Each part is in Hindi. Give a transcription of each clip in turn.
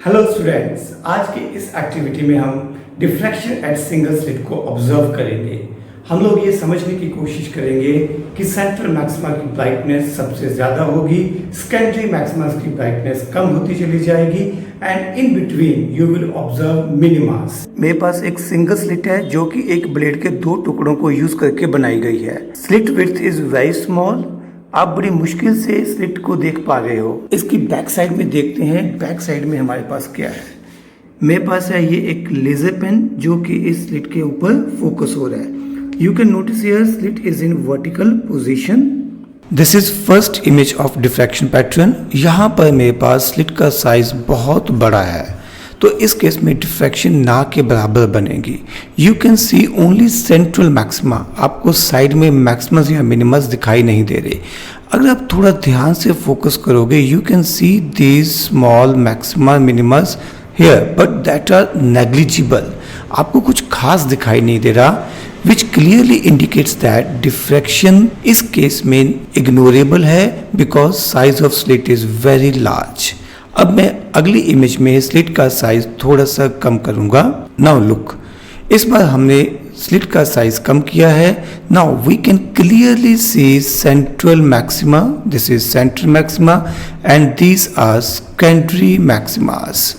हेलो स्टूडेंट्स, आज की इस एक्टिविटी में हम डिफ्रैक्शन एट सिंगल स्लिट को ऑब्जर्व करेंगे। हम लोग ये समझने की कोशिश करेंगे कि सेंट्रल मैक्सिमा की ब्राइटनेस सबसे ज़्यादा होगी, सेकेंडरी मैक्सिमा की ब्राइटनेस कम होती चली जाएगी and in between you will observe मिनिमास। मेरे पास एक सिंगल स्लिट है जो कि एक ब्लेड के दो टुकड़ों को यूज करके बनाई गई है। Slit width is very small. आप बड़ी मुश्किल से स्लिट को देख पा रहे हो। इसकी बैक साइड में देखते हैं, बैक साइड में हमारे पास क्या है। मेरे पास है ये एक लेजर पेन जो कि इस स्लिट के ऊपर फोकस हो रहा है। You can notice here slit is in vertical position. This is first image of diffraction pattern. यहाँ पर मेरे पास स्लिट का साइज बहुत बड़ा है, तो इस केस में डिफ्रैक्शन ना के बराबर बनेगी। You can C only central maxima. आपको साइड में मैक्सिमस या मिनिमस दिखाई नहीं दे रहे। अगर आप थोड़ा ध्यान से फोकस करोगे you can see these small maxima minimas here but that are negligible. आपको कुछ खास दिखाई नहीं दे रहा, which clearly indicates that diffraction इस केस में इग्नोरेबल है because size of slit is very large। अब मैं अगली इमेज में स्लिट का साइज थोड़ा सा कम करूंगा। नाउ लुक, इस बार हमने स्लिट का साइज कम किया है। Now we can clearly see central maxima. This is central maxima and these are secondary maximas.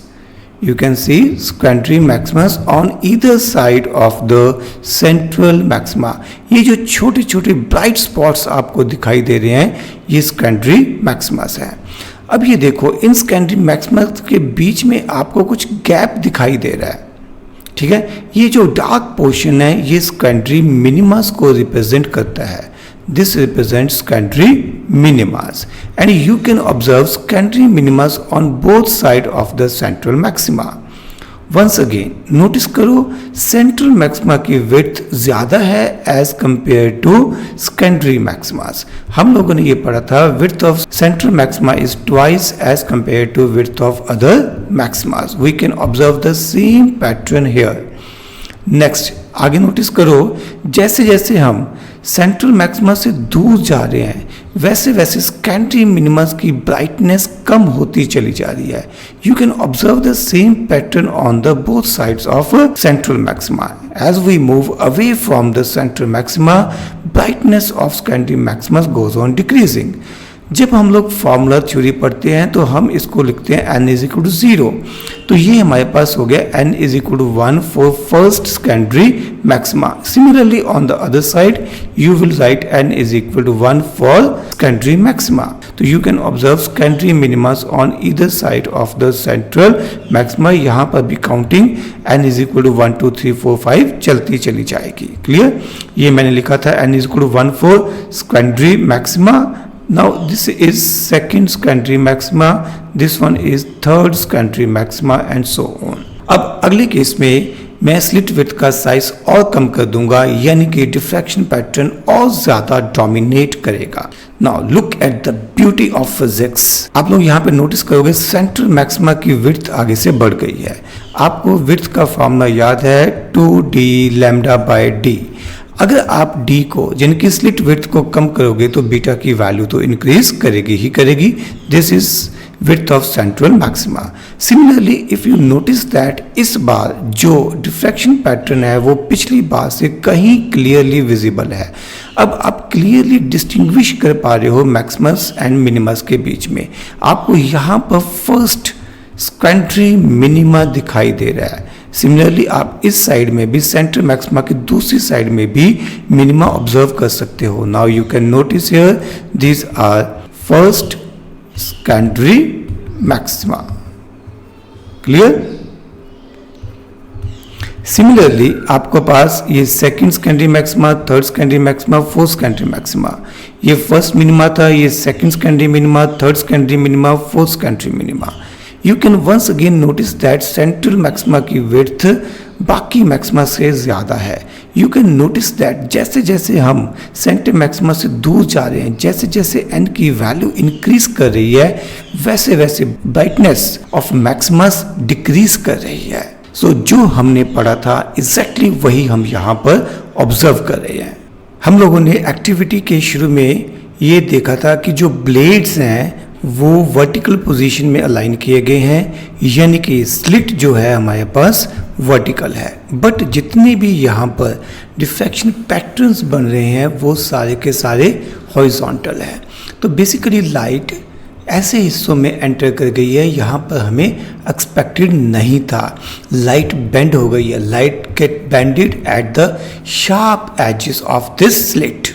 You can see secondary maximas on either side of the central maxima। ये जो छोटे छोटे ब्राइट स्पॉट्स आपको दिखाई दे रहे हैं ये secondary maximas है। अब ये देखो, इन secondary maximas के बीच में आपको कुछ गैप दिखाई दे रहा है, ठीक है। ये जो डार्क पोर्शन है ये secondary minimas को रिप्रेजेंट करता है। This represents secondary minimas and you can observe secondary minimas on both sides of the central maxima। Once again notice करो central maxima की width ज़्यादा है as compared to secondary maximas। हम लोगों ने ये पढ़ा था width of central maxima is twice as compared to width of other maximas। We can observe the same pattern here। Next आगे नोटिस करो, जैसे जैसे हम सेंट्रल मैक्सिमा से दूर जा रहे हैं वैसे वैसे सेकेंडरी मिनिमस की ब्राइटनेस कम होती चली जा रही है। You can observe the same pattern on the both sides of central maxima. As we move away from the central maxima brightness of secondary maximas goes on decreasing. जब हम लोग फॉर्मूला थ्योरी पढ़ते हैं तो हम इसको लिखते हैं n इज इक्वल टू 0। तो ये हमारे पास हो गया n is equal to 1 for first secondary maxima. Similarly on the other side you will write n is equal to 1 for secondary maxima. तो you can observe secondary minimas on either side of the central maxima. यहाँ पर भी counting n is equal to 1 2 3 4 5 चलती चली जाएगी। क्लियर? ये मैंने लिखा था n is equal to 1 for secondary maxima. Now this is second secondary maxima, this one is third secondary maxima and so on। अब अगले केस में मैं स्लिट विड्थ का साइज और कम कर दूंगा, यानी कि डिफ्रैक्शन पैटर्न और ज्यादा डोमिनेट करेगा। Now look at the beauty of physics. आप लोग यहाँ पे नोटिस करोगे सेंट्रल मैक्सिमा की विड्थ आगे से बढ़ गई है। आपको विड्थ का फॉर्मूला याद है 2d लैम्डा बाय d। अगर आप d को यानी कि स्लिट विड्थ को कम करोगे तो बीटा की वैल्यू तो इंक्रीज करेगी ही करेगी। This is width of central maxima. Similarly if you notice that इस बार जो डिफ्रैक्शन पैटर्न है वो पिछली बार से कहीं क्लियरली विजिबल है। अब आप क्लियरली डिस्टिंग्विश कर पा रहे हो मैक्सिमस एंड मिनिमस के बीच में। आपको यहाँ पर फर्स्ट सेकेंडरी मिनिमा दिखाई दे रहा है। सिमिलरली आप इस साइड में भी सेंट्रल मैक्सिमा की दूसरी साइड में भी मिनिमा ऑब्जर्व कर सकते हो। Now you can notice here these are first secondary maxima. Clear? Similarly आपको पास ये second secondary maxima, third secondary maxima, fourth secondary maxima. ये फर्स्ट मिनिमा था, ये second secondary minima, third secondary minima, fourth secondary minima. You can once again notice that central maxima की width बाकी मैक्सिमा से ज़्यादा है। You can notice that जैसे जैसे हम सेंट्रल मैक्सिमा से दूर जा रहे हैं, जैसे जैसे n की वैल्यू इंक्रीज कर रही है वैसे वैसे ब्राइटनेस ऑफ मैक्सिमस डिक्रीज कर रही है। सो जो हमने पढ़ा था एग्जैक्टली वही हम यहाँ पर ऑब्जर्व कर रहे हैं। हम लोगों ने एक्टिविटी के शुरू में ये देखा था कि जो ब्लेड्स हैं वो वर्टिकल पोजीशन में अलाइन किए गए हैं, यानी कि स्लिट जो है हमारे पास वर्टिकल है। बट जितने भी यहाँ पर डिफ्रैक्शन पैटर्न्स बन रहे हैं वो सारे के सारे हॉरिजॉन्टल है। तो बेसिकली लाइट ऐसे हिस्सों में एंटर कर गई है, यहाँ पर हमें एक्सपेक्टेड नहीं था। लाइट बेंड हो गई है, light get bended at the sharp edges of this slit.